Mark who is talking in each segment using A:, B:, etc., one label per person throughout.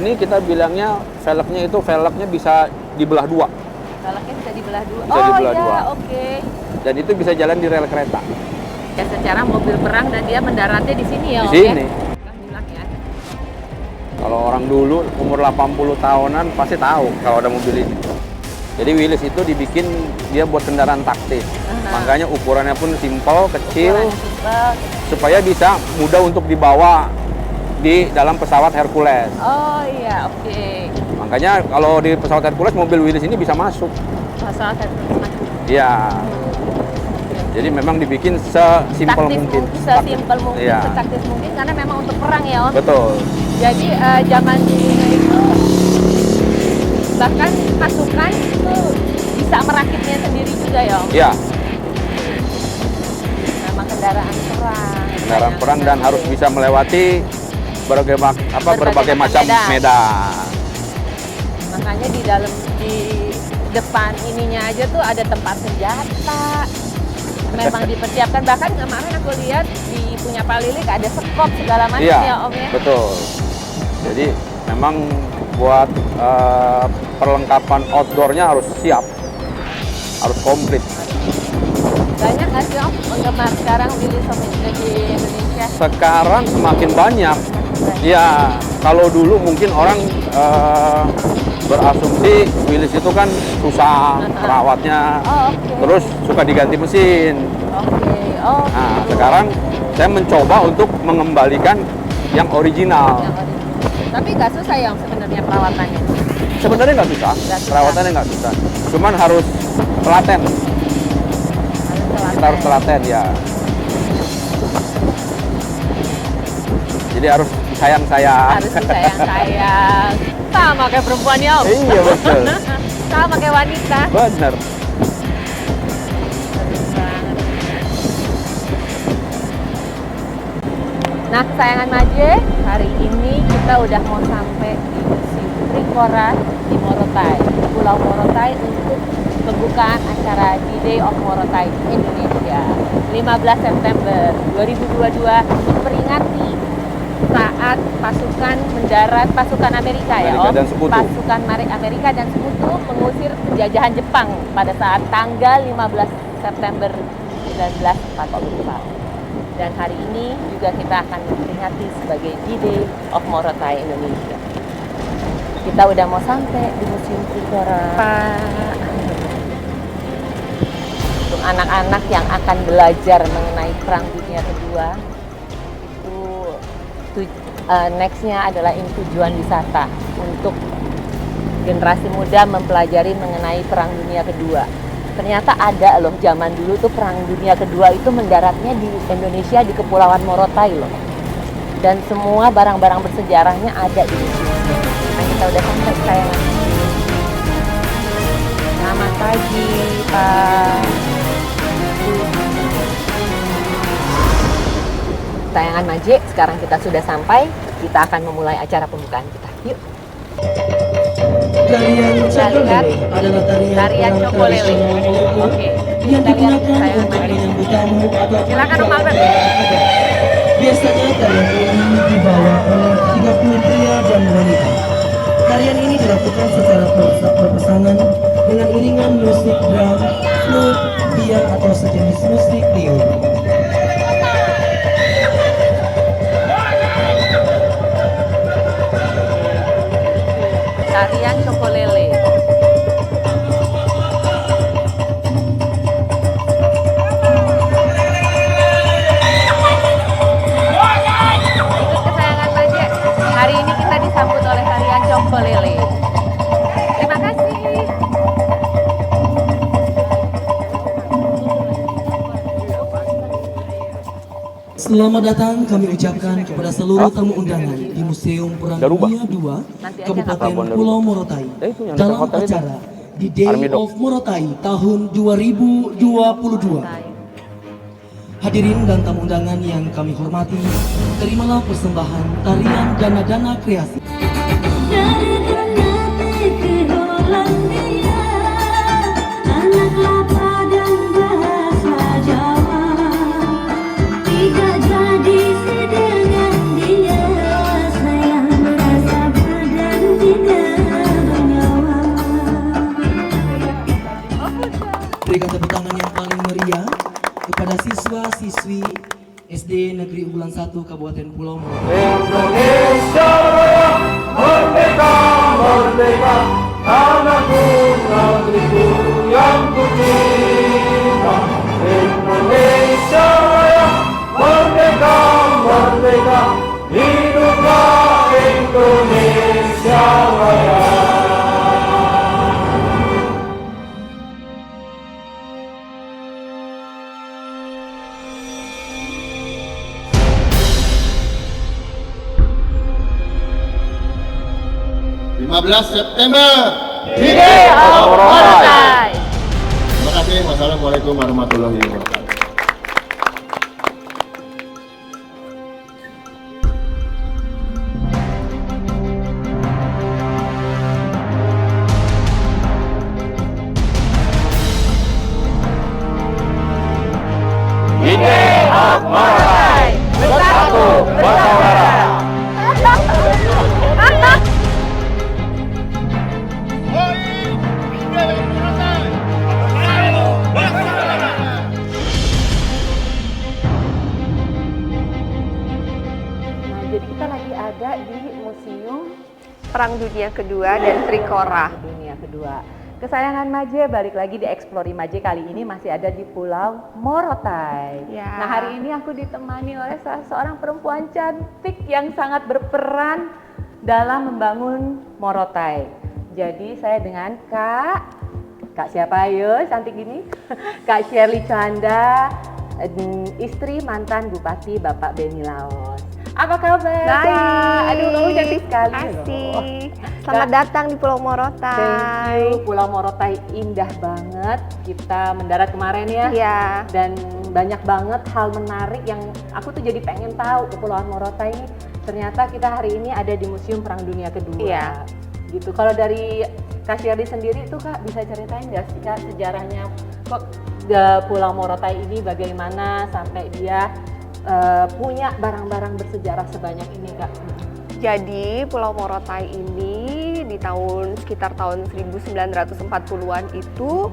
A: ini kita bilangnya velgnya bisa dibelah dua.
B: Velgnya bisa dibelah dua.
A: Bisa dibelah dua.
B: Oke.
A: Dan itu bisa jalan di rel kereta.
B: Ya secara mobil perang dan dia mendaratnya di sini ya,
A: Di
B: Om
A: sini.
B: Ya?
A: Kalau orang dulu umur 80 tahunan pasti tahu kalau ada mobil ini. Jadi Willys itu dibikin dia buat kendaraan taktis. Makanya ukurannya pun simpel, kecil, supaya bisa mudah untuk dibawa di dalam pesawat Hercules.
B: Oh iya, oke.
A: Makanya kalau di pesawat Hercules mobil Willys ini bisa masuk.
B: Pesawat Hercules.
A: Iya. Jadi memang dibikin sesimpel mungkin.
B: Sesimpel mungkin,
A: Iya.
B: setaktis mungkin karena memang untuk perang ya, Om.
A: Betul.
B: Jadi zaman dulunya itu bahkan pasukan itu bisa merakitnya sendiri juga ya, Om.
A: Iya.
B: Memang kendaraan perang.
A: Kendaraan perang dan harus bisa melewati berbagai macam medan.
B: Makanya di depan ininya aja tuh ada tempat senjata. Memang dipersiapkan, bahkan kemarin aku lihat di punya Pak Lilik ada sekop segala macam ya Om ya.
A: Betul. Jadi memang buat perlengkapan outdoornya harus siap, harus komplit.
B: Banyak nggak sih Om penggemar sekarang Willys di Indonesia?
A: Sekarang semakin banyak. Ya, kalau dulu mungkin orang berasumsi Willys itu kan susah perawatnya, terus suka diganti mesin. Nah, sekarang saya mencoba untuk mengembalikan yang original.
B: Tapi nggak susah ya sebenarnya perawatannya?
A: Sebenarnya nggak susah, perawatannya nggak susah. Cuman harus telaten. Kita harus telaten ya. Jadi harus sayang-sayang.
B: Harus sayang-sayang. Sama kayak perempuan ya Om?
A: Iya betul.
B: Sama kayak wanita.
A: Bener.
B: Nah kesayangan Maje, hari ini kita udah mau sampai di Museum Trikora di Morotai, Pulau Morotai untuk pembukaan acara D-Day of Morotai Indonesia 15 September 2022 memperingati saat pasukan mendarat, pasukan Amerika ya Om, pasukan Amerika dan Sekutu mengusir penjajahan Jepang pada saat tanggal 15 September 1944. Dan hari ini juga kita akan memperingati sebagai D-Day of Morotai Indonesia. Kita udah mau sampai di Museum Trikora. Untuk anak-anak yang akan belajar mengenai Perang Dunia Kedua, nextnya adalah ini tujuan wisata untuk generasi muda mempelajari mengenai Perang Dunia Kedua. Ternyata ada loh, zaman dulu tuh Perang Dunia Kedua itu mendaratnya di Indonesia di Kepulauan Morotai loh. Dan semua barang-barang bersejarahnya ada di sini. Nah kita udah sampai sayangan. Selamat pagi Pak. Sayangan Maje, sekarang kita sudah sampai. Kita akan memulai acara pembukaan kita. Yuk. Tarian Cokolele. Oke. Kita lihat sayangan Maje. Silakan Om Albert.
C: Biasanya tarian ini dibawa oleh 30 pria dan wanita. Tarian ini dilakukan secara berpasangan dengan iringan musik drum, flute, bia atau sejenis musik tiup.
B: Tarian Cokolele. Ikut kesayangan Maje. Hari ini kita disambut oleh tarian Cokolele. Terima kasih.
C: Selamat datang kami ucapkan kepada seluruh tamu undangan di Museum Perang Dunia II Kabupaten Pulau Morotai dalam acara The Day of Morotai tahun 2022. Hadirin dan tamu undangan yang kami hormati, terimalah persembahan tarian Dana-Dana Kreasi.
D: Jadi sedengan dia, saya merasa badan
C: Kabupaten Pulau Morotai.
A: Indonesia Raya, merdeka, merdeka, tanahku, negeriku yang ku cinta. Indonesia Raya, merdeka, merdeka, hiduplah Indonesia Raya.
D: September.
B: Day of Morotai.
D: Terima kasih. Wassalamualaikum warahmatullahi wabarakatuh.
A: Day of Morotai, bersatu bersaudara.
B: Jadi kita lagi ada di Museum
E: Perang Dunia Kedua dan Trikora.
B: Dunia Kedua. Kesayangan Maje balik lagi di Explore Maje kali ini masih ada di Pulau Morotai.
E: Ya.
B: Nah, hari ini aku ditemani oleh salah seorang perempuan cantik yang sangat berperan dalam membangun Morotai. Jadi saya dengan Kak siapa ayo cantik gini? Kak Shirley Chanda, istri mantan Bupati Bapak Beni Laos. Apa kabar?
E: Baik.
B: Kak? Aduh, kamu cantik sekali
E: Asik.
B: loh.
E: Selamat
B: Kak,
E: datang di Pulau Morotai.
B: thank you. Pulau Morotai indah banget. Kita mendarat kemarin ya.
E: Iya.
B: Dan banyak banget hal menarik yang aku tuh jadi pengen tahu Kepulauan Morotai ini. Ternyata kita hari ini ada di Museum Perang Dunia Kedua.
E: Iya.
B: Gitu. Kalau dari Kak Shirley sendiri tuh Kak bisa ceritain nggak sih Kak sejarahnya kok Pulau Morotai ini bagaimana sampai dia punya barang-barang bersejarah sebanyak ini Kak?
E: Jadi Pulau Morotai ini di sekitar tahun 1940-an itu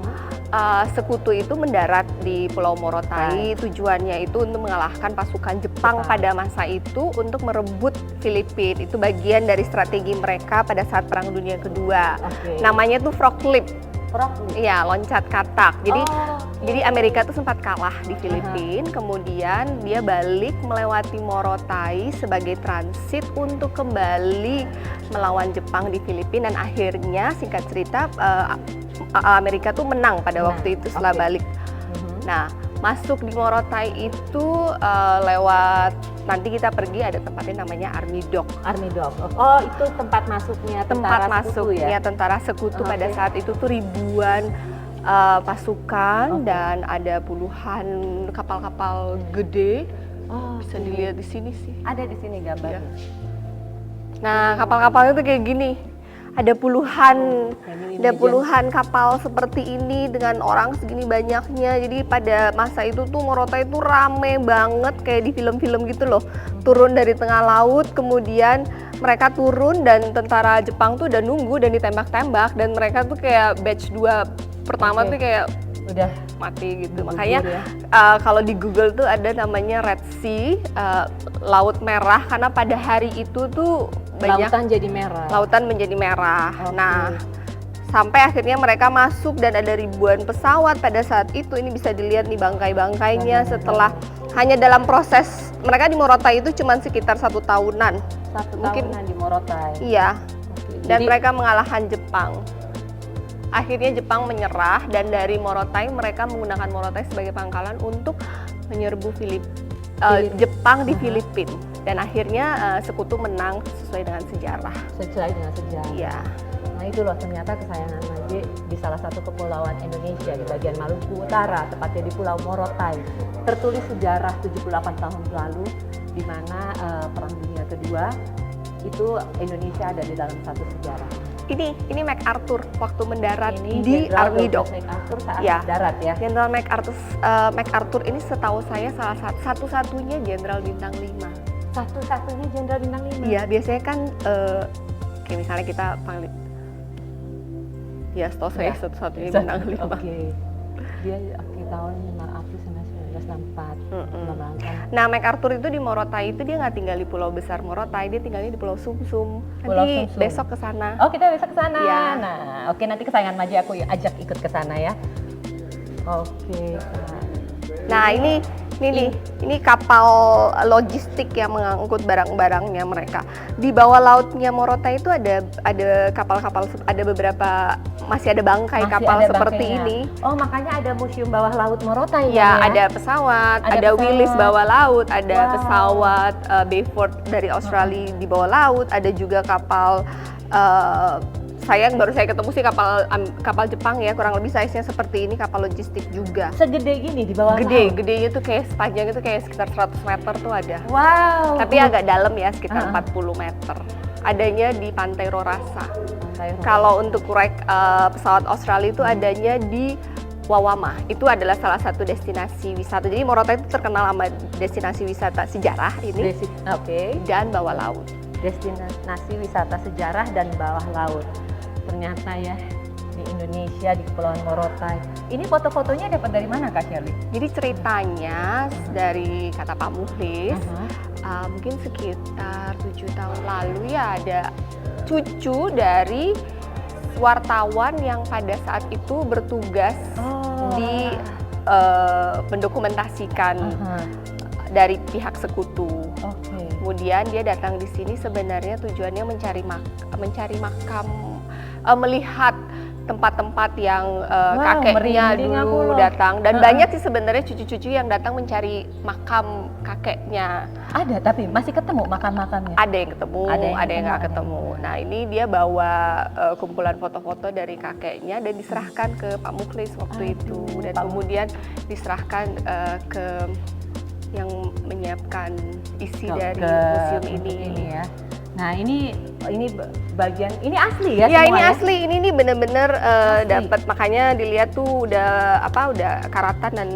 E: sekutu itu mendarat di Pulau Morotai. Tujuannya itu untuk mengalahkan pasukan Jepang pada masa itu untuk merebut Filipina. Itu bagian dari strategi mereka pada saat Perang Dunia Kedua.
B: Oke.
E: Namanya tuh frog leap.
B: Frog leap.
E: Iya, loncat katak. Jadi
B: Oh,
E: Jadi Amerika tuh sempat kalah di Filipina, kemudian dia balik melewati Morotai sebagai transit untuk kembali melawan Jepang di Filipina dan akhirnya singkat cerita Amerika tuh menang pada waktu itu setelah
B: oke.
E: balik. Nah, masuk di Morotai itu lewat nanti kita pergi ada tempatnya namanya Army Dock.
B: Army Dock. Oh, itu tempat masuknya
E: Tempat
B: tentara sekutu
E: masuknya tentara sekutu
B: Oke.
E: pada saat itu tuh ribuan pasukan dan ada puluhan kapal-kapal gede.
B: Oh,
E: Bisa dilihat di sini sih.
B: ada di sini gambarnya.
E: Nah, kapal-kapalnya tuh kayak gini. Ada puluhan kapal seperti ini dengan orang segini banyaknya. Jadi pada masa itu tuh Morotai itu rame banget kayak di film-film gitu loh. Turun dari tengah laut, kemudian mereka turun dan tentara Jepang tuh udah nunggu dan ditembak-tembak dan mereka tuh kayak batch 2 pertama
B: Oke.
E: tuh kayak
B: Udah
E: mati gitu.
B: gugur
E: Makanya
B: ya.
E: kalau di Google tuh ada namanya Red Sea, Laut Merah, karena pada hari itu tuh banyak
B: lautan jadi merah.
E: lautan menjadi merah.
B: Oke.
E: Nah, sampai akhirnya mereka masuk dan ada ribuan pesawat pada saat itu. Ini bisa dilihat nih bangkai-bangkainya setelah hanya dalam proses mereka di Morotai itu cuma sekitar 1 tahunan.
B: Mungkin
E: mungkin-
B: di Morotai.
E: Iya,
B: Oke,
E: dan
B: jadi-
E: mereka mengalahkan Jepang. Akhirnya Jepang menyerah dan dari Morotai mereka menggunakan Morotai sebagai pangkalan untuk menyerbu Jepang di Filipina. Dan akhirnya sekutu menang sesuai dengan sejarah.
B: sesuai dengan sejarah.
E: Iya.
B: Nah itu loh ternyata kesayangan Maje di salah satu kepulauan Indonesia di bagian Maluku Utara, tepatnya di Pulau Morotai. Tertulis sejarah 78 tahun lalu di mana Perang Dunia Kedua itu Indonesia ada di dalam satu sejarah.
E: Ini MacArthur waktu mendarat
B: Ini
E: di
B: Jenderal
E: Army Dock.
B: Douglas MacArthur saat
E: Ya.
B: darat ya.
E: Jenderal MacArthur ini setahu saya salah satu-satunya jenderal bintang 5.
B: Satu-satunya Jenderal Bintang 5.
E: Iya, biasanya kan kayak misalnya kita panggil ya setahu saya
B: Ya.
E: satu-satunya bintang 5.
B: Oke. Dia tahun maaf tuh semester 1964. Melambangkan
E: Nah, MacArthur itu di Morotai itu dia nggak tinggal di Pulau Besar Morotai, dia tinggalnya di Pulau Sumsum.
B: Pulau
E: Nanti
B: Sumsum.
E: besok ke sana.
B: Oh, kita bisa ke sana.
E: Iya.
B: Nah, oke, nanti kesayangan Maji aku ajak ikut ke sana ya. Oke.
E: Nah, ini nih kapal logistik yang mengangkut barang-barangnya mereka. Di bawah lautnya Morotai itu ada kapal-kapal, ada beberapa, masih ada bangkai
B: Masih
E: kapal
B: ada
E: seperti
B: bangkainya.
E: ini.
B: Oh, makanya ada museum bawah laut Morotai
E: Ya,
B: kan,
E: ada pesawat,
B: Ada
E: ada
B: pesawat.
E: Willis bawah laut, ada
B: Wow.
E: pesawat Beaufort dari Australia di bawah laut, ada juga kapal baru saya ketemu sih kapal Jepang ya, kurang lebih size-nya seperti ini, kapal logistik juga.
B: Segede gini di bawah laut.
E: Gedenya tuh kayak sepanjangnya tuh kayak sekitar 100 meter tuh ada.
B: Wow.
E: Tapi agak dalam ya, sekitar
B: Uh-uh.
E: 40 meter. Adanya di Pantai Rorasa.
B: Kayak
E: Kalau untuk pesawat Australia itu adanya di Wawama. Itu adalah salah satu destinasi wisata. Jadi Morotai itu terkenal sama destinasi wisata sejarah ini
B: Oke.
E: dan bawah laut.
B: Destinasi wisata sejarah dan bawah laut. Ternyata ya di Indonesia di Kepulauan Morotai. Ini foto-fotonya dapat dari mana Kak Shirley?
E: Jadi ceritanya dari kata Pak Muhlis,
B: Uh-huh.
E: mungkin sekitar 7 tahun lalu ya, ada cucu dari wartawan yang pada saat itu bertugas di mendokumentasikan dari pihak sekutu.
B: Oke.
E: Kemudian dia datang di sini sebenarnya tujuannya mencari makam, melihat tempat-tempat yang kakeknya
B: merinding aku
E: dulu
B: loh.
E: datang, dan banyak sih sebenarnya cucu-cucu yang datang mencari makam kakeknya.
B: Ada tapi masih ketemu makam-makamnya.
E: Ada yang ketemu, ada yang nggak ketemu. Nah, ini dia bawa kumpulan foto-foto dari kakeknya dan diserahkan ke Pak Mukhlis waktu itu, dan kemudian diserahkan ke yang menyiapkan isi dari museum ini.
B: ya. Nah, ini bagian ini asli ya?
E: Ya,
B: semua
E: ini asli. Ini nih bener-bener dapat, makanya dilihat tuh udah karatan dan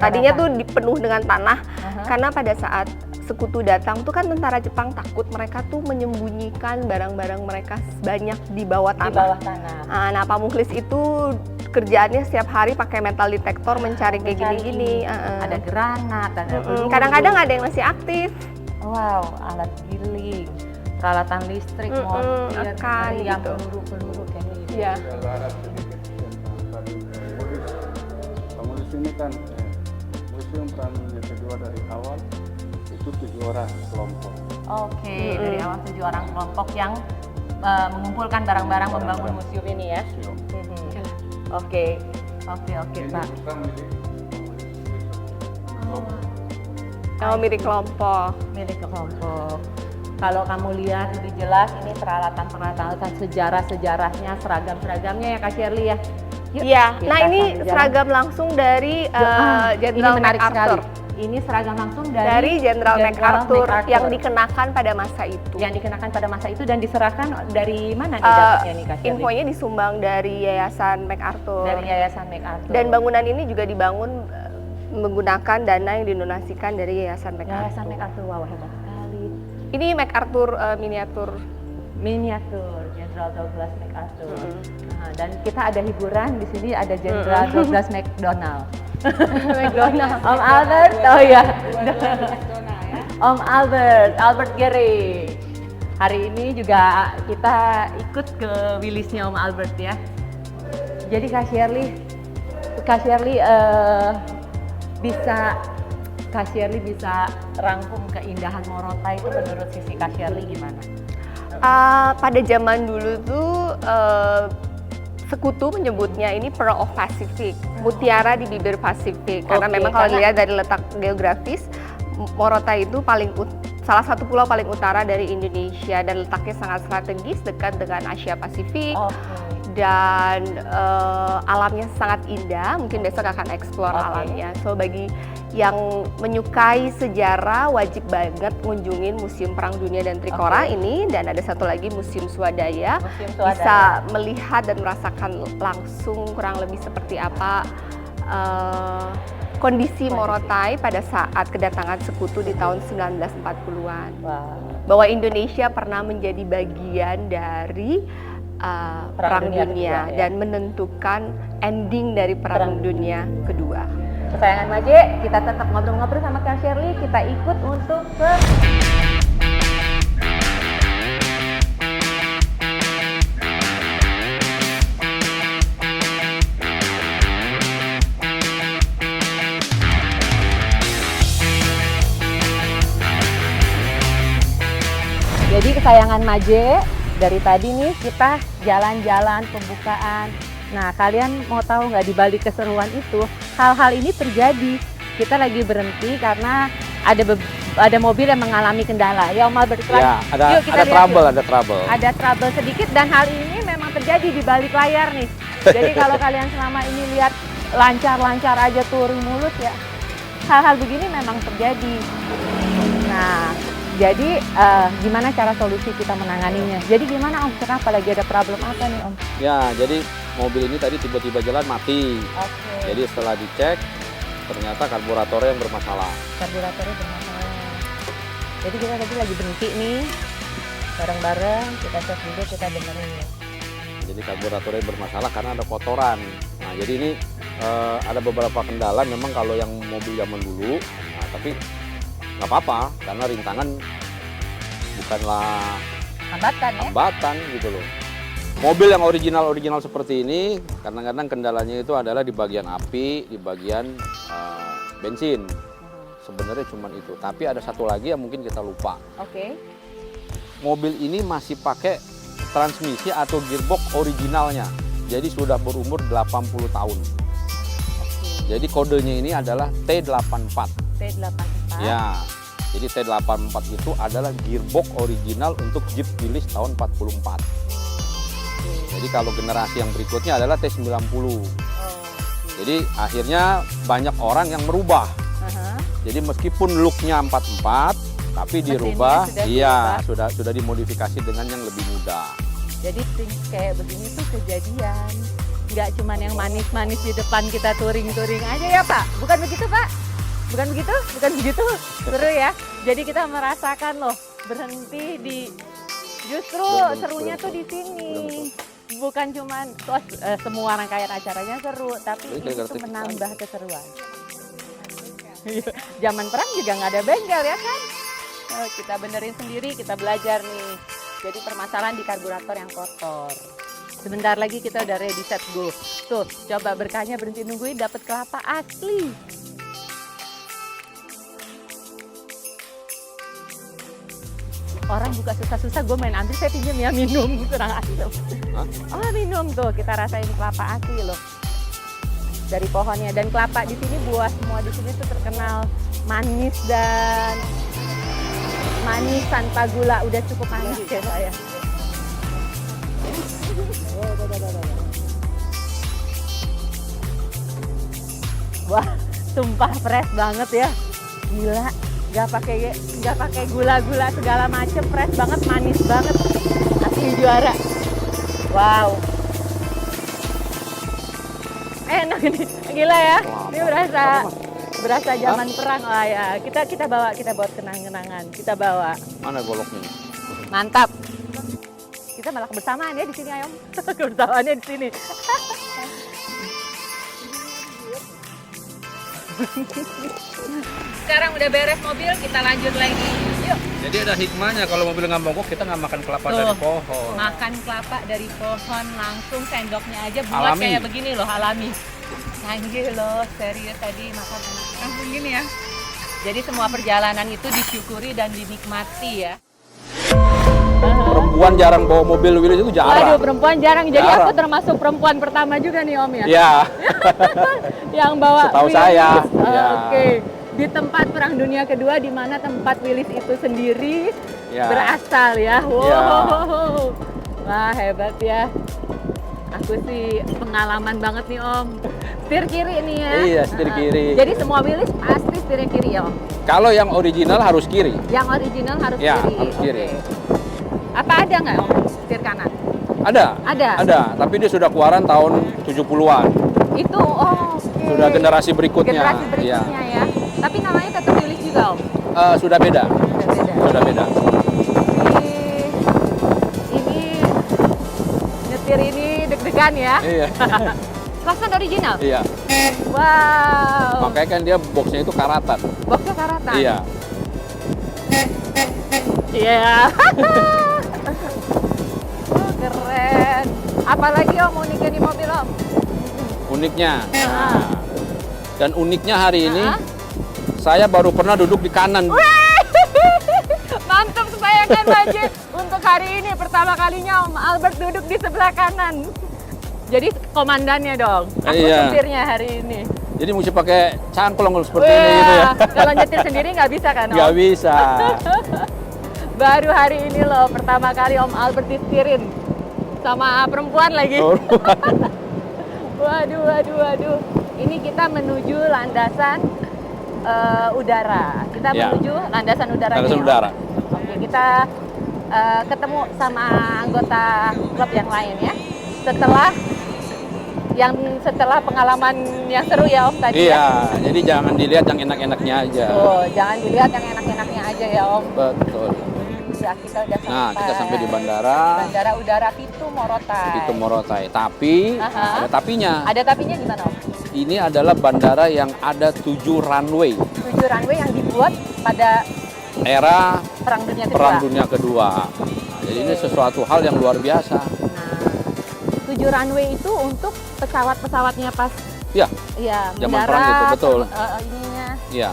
E: tadinya tuh dipenuh dengan tanah. Karena pada saat sekutu datang tuh kan tentara Jepang takut, mereka tuh menyembunyikan barang-barang mereka banyak di bawah tanah.
B: Di bawah tanah.
E: Nah, Pak Mukhlis itu kerjaannya setiap hari pakai metal detektor mencari kayak gini-gini.
B: Ada granat, ada peluru.
E: Kadang-kadang ada yang masih aktif.
B: Wow, alat giling, peralatan listrik, mortir,
E: akan
B: meriam,
E: gitu.
B: peluru kayak gitu.
E: Ya.
F: Penulis ini kan museum Perang Dunia Kedua dari awal itu 7 orang kelompok.
B: Oke, dari awal 7 orang kelompok yang mengumpulkan barang-barang membangun museum ini ya. Oke, Pak.
F: Bukan milik
E: Milik kelompok.
B: Milik kelompok. Kalau kamu lihat lebih jelas ini peralatan sejarahnya, seragam-seragamnya ya Kak Shirley ya. Yuk,
E: Iya.
B: kita
E: Nah, ini
B: sambil jalan.
E: seragam langsung dari
B: Ini
E: Jenderal
B: menarik
E: MacArthur.
B: sekali. Ini seragam langsung
E: Dari Jenderal MacArthur
B: MacArthur
E: yang dikenakan pada masa itu.
B: yang dikenakan pada masa itu dan diserahkan dari mana nih dapatnya nih Kak Shirley?
E: Infonya disumbang dari Yayasan MacArthur.
B: Dari Yayasan MacArthur.
E: Dan bangunan ini juga dibangun menggunakan dana yang didonasikan dari Yayasan MacArthur.
B: Yayasan MacArthur, wow hebat sekali.
E: Ini MacArthur miniatur.
B: Miniatur Jenderal Douglas MacArthur. Nah, dan kita ada hiburan di sini, ada Jenderal Douglas MacDonald.
E: McDonald.
B: Om Albert, oh ya. Om Albert Gary. Hari ini juga kita ikut ke Willisnya Om Albert ya. Jadi Kak Shirley bisa rangkum keindahan Morotai itu menurut sisi Kak Shirley gimana?
E: Pada zaman dulu tuh sekutu menyebutnya ini Pearl of Pacific, mutiara di bibir Pasifik. Karena
B: Oke,
E: memang kalau
B: karena-
E: dilihat dari letak geografis, Morotai itu salah satu pulau paling utara dari Indonesia dan letaknya sangat strategis dekat dengan Asia Pasifik. Dan alamnya sangat indah. Mungkin besok akan explore alamnya. So bagi yang menyukai sejarah wajib banget ngunjungin Museum Perang Dunia dan Trikora ini, dan ada satu lagi Museum Swadaya. Bisa melihat dan merasakan langsung kurang lebih seperti apa kondisi Morotai pada saat kedatangan sekutu di tahun 1940-an. Bahwa Indonesia pernah menjadi bagian dari Perang Dunia
B: Kedua, ya.
E: dan menentukan ending dari Perang Dunia Kedua.
B: Kesayangan Maje, kita tetap ngobrol-ngobrol sama Kak Shirley. Kita ikut untuk ke Jadi kesayangan Maje, dari tadi nih kita jalan-jalan pembukaan. Nah, kalian mau tahu nggak di balik keseruan itu, hal-hal ini terjadi. Kita lagi berhenti karena ada mobil yang mengalami kendala. Ya, Om Albert,
A: Ya,
B: yuk kita
A: ada
B: lihat
A: trouble,
B: yuk.
A: ada trouble.
B: Ada trouble sedikit dan hal ini memang terjadi di balik layar nih. Jadi kalau kalian selama ini lihat lancar-lancar aja touring mulus ya, hal-hal begini memang terjadi. Nah, jadi gimana cara solusi kita menanganinya? Jadi gimana Om? Kenapa lagi ada problem apa nih Om?
A: Ya, jadi mobil ini tadi tiba-tiba jalan mati.
B: Oke.
A: Jadi setelah dicek, ternyata karburatornya yang bermasalah.
B: Karburatornya bermasalah. Jadi kita tadi lagi berhenti nih, bareng-bareng kita cek dulu, kita benerin.
A: Jadi karburatornya bermasalah karena ada kotoran. Nah, jadi ini ada beberapa kendala memang kalau yang mobil zaman dulu. Nah, tapi nggak apa-apa karena rintangan bukanlah
B: Hambatan ya?
A: hambatan gitu loh. Mobil yang original seperti ini kadang-kadang kendalanya itu adalah di bagian api, di bagian bensin. Sebenarnya cuma itu. Tapi ada satu lagi yang mungkin kita lupa.
B: Oke.
A: Mobil ini masih pakai transmisi atau gearbox originalnya. Jadi sudah berumur 80 tahun. Jadi kodenya ini adalah T84.
B: T84.
A: Ya, jadi T84 itu adalah gearbox original untuk Jeep Willys tahun 44. Jadi kalau generasi yang berikutnya adalah T90. Jadi akhirnya banyak orang yang merubah. Jadi meskipun looknya 44, tapi dirubah,
B: sudah
A: sudah dimodifikasi dengan yang lebih mudah.
B: Jadi things kayak begini tuh kejadian. Nggak cuma yang manis-manis di depan kita touring-touring aja ya Pak? Bukan begitu Pak? Bukan begitu? Bukan begitu? Seru ya? Jadi kita merasakan loh, berhenti di... Justru serunya tuh di sini. Bukan cuma semua rangkaian acaranya seru, tapi ini tuh menambah keseruan. Zaman perang juga nggak ada bengkel ya kan? Kita benerin sendiri, kita belajar nih. Jadi permasalahan di karburator yang kotor. Sebentar lagi kita udah ready set go. Tuh, coba berkahnya berhenti nungguin dapat kelapa asli. Orang buka susah-susah, gue main ambil, saya pinjam ya minum, kurang asem. Oh minum tuh, kita rasain kelapa asli loh. Dari pohonnya, dan kelapa di sini, buah semua di sini tuh terkenal manis dan manis tanpa gula, udah cukup manis ya saya. Wah, sumpah fresh banget ya, gila. Nggak pakai gula-gula segala macem, fresh banget, manis banget, asli juara. Wow, enak ini, gila ya. Ini berasa zaman perang. Oh ya, kita bawa kenang-kenangan, kita bawa.
A: Mana goloknya?
B: Mantap. Kita malah kebersamaan ya di sini, Ayom. Kebersamaannya di sini. Sekarang udah beres mobil, kita lanjut lagi. Yuk.
A: Jadi ada hikmahnya kalau mobil nggak mogok, kita nggak makan kelapa dari pohon.
B: Makan kelapa dari pohon langsung, sendoknya aja buat
A: Alami.
B: kayak begini loh, alami. Canggih loh, serius tadi makan langsung gini ya. Jadi semua perjalanan itu disyukuri dan dinikmati ya.
A: Perempuan jarang bawa mobil Willys itu jarang.
B: Waduh, perempuan jarang. Jadi
A: Jarang.
B: aku termasuk perempuan pertama juga nih Om ya.
A: Ya,
B: Yang bawa
A: setahu
B: Willys.
A: saya.
B: Oh,
A: Ya.
B: Oke. Di tempat Perang Dunia Kedua, di mana tempat Willys itu sendiri
A: Ya.
B: berasal ya. Wow.
A: Ya.
B: Wah, hebat ya. Aku sih pengalaman banget nih Om. Setir kiri nih ya.
A: Iya, setir kiri.
B: Jadi semua Willys pasti setir kiri ya Om.
A: Kalau yang original harus kiri.
B: Yang original harus
A: Ya,
B: kiri.
A: harus kiri.
B: Oke. Apa ada nggak Om setir kanan?
A: Ada.
B: Ada?
A: Ada, tapi dia sudah keluaran tahun 70-an.
B: Itu oke.
A: Sudah generasi berikutnya.
B: Generasi berikutnya ya. Tapi namanya tetap Willys juga Om.
A: Sudah beda.
B: Udah beda.
A: Sudah beda.
B: Ini nyetir ini deg-degan ya.
A: Iya.
B: Atlasan original?
A: Iya.
B: Wow.
A: Makanya kan dia boxnya itu karatan.
B: Boxnya karatan?
A: Iya.
B: Iya. Oh, keren. Apalagi Om uniknya di mobil Om?
A: Uniknya.
B: Ah.
A: Nah, dan uniknya hari ini,
B: Ah.
A: saya baru pernah duduk di kanan.
B: Mantap kesayangan Maje. Untuk hari ini pertama kalinya Om Albert duduk di sebelah kanan. Jadi komandannya dong. Aku
A: Iya.
B: supirnya hari ini.
A: Jadi mesti pakai cangklong seperti ini gitu ya.
B: Kalau nyetir sendiri nggak bisa kan Om?
A: Nggak bisa.
B: Baru hari ini loh pertama kali Om Albert disetirin sama perempuan lagi.
A: Oh.
B: Waduh. Ini kita menuju landasan udara. Kita
A: Ya.
B: menuju landasan udara.
A: Landasan
B: nih, Om.
A: udara.
B: Oke, kita ketemu sama anggota klub yang lain ya. Setelah pengalaman yang seru ya Om tadi ya.
A: Iya, jadi jangan dilihat yang enak-enaknya aja.
B: Oh, jangan dilihat yang enak-enaknya aja ya Om.
A: Betul.
B: Ya, kita udah sampai.
A: Nah, kita sampai di bandara.
B: Bandara Udara Pitu Morotai.
A: Itu Morotai. Tapi
B: Aha.
A: ada tapinya.
B: Ada tapinya gimana Om?
A: Ini adalah bandara yang ada 7 runway
B: 7 runway yang dibuat pada
A: era
B: Perang Dunia Kedua.
A: Perang Dunia Kedua. Nah, jadi ini sesuatu hal yang luar biasa.
B: Nah, 7 runway itu untuk pesawat-pesawatnya pas
A: Ya,
B: ya
A: Zaman
B: mendarat,
A: perang gitu, betul.
B: Ininya
A: iya.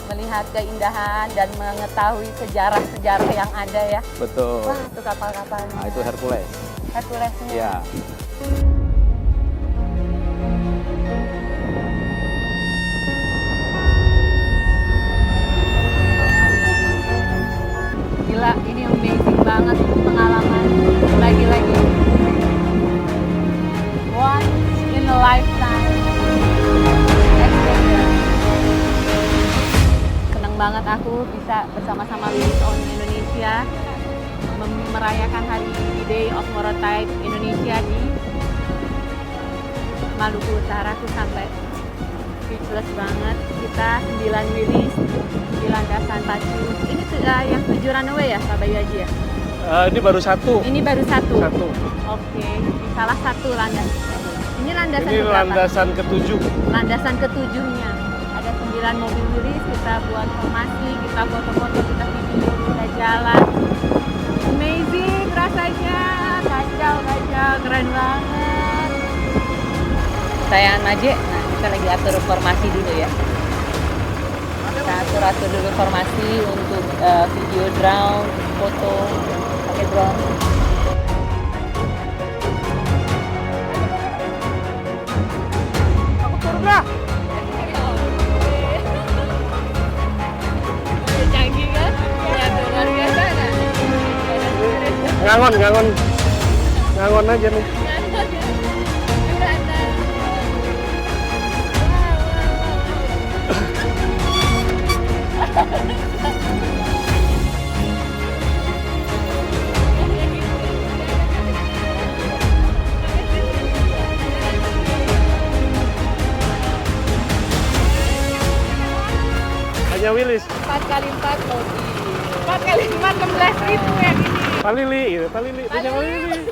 B: melihat keindahan dan mengetahui sejarah-sejarah yang ada ya.
A: Betul.
B: Wah, itu kapal-kapalnya.
A: Nah, itu Hercules.
B: Herculesnya.
A: Iya.
B: Gila, ini amazing banget pengalaman lagi-lagi. Once in a lifetime experience. Senang banget aku bisa bersama-sama Willis on Indonesia merayakan hari Day of Morotai Indonesia di Maluku Utara. Aku sampai speechless banget. Kita 9 Willis di landasan Pacu. Ini yang 7 runway ya Pak Bayu Haji ya?
F: Ini baru satu.
B: Ini baru satu.
F: Satu.
B: Oke, di salah satu landasan. Ini landasan
F: Ini
B: keberapa?
F: landasan ke-7.
B: Landasan ketujuhnya. Ada 9 mobil Willis, kita buat formasi, kita foto-foto, kita video, kita jalan. Amazing rasanya, kacau, keren banget. Saya Maje, nah kita lagi atur formasi dulu ya. Kita atur dulu formasi untuk video drone, foto, pakai drone. Aku turun lah. Canggih kan? Ya, luar biasa kan?
F: Ngangon aja nih. Hanya Willis.
B: 4x4 mobil. 4x4 16.000 yang ini.
F: Palili, punya Palili.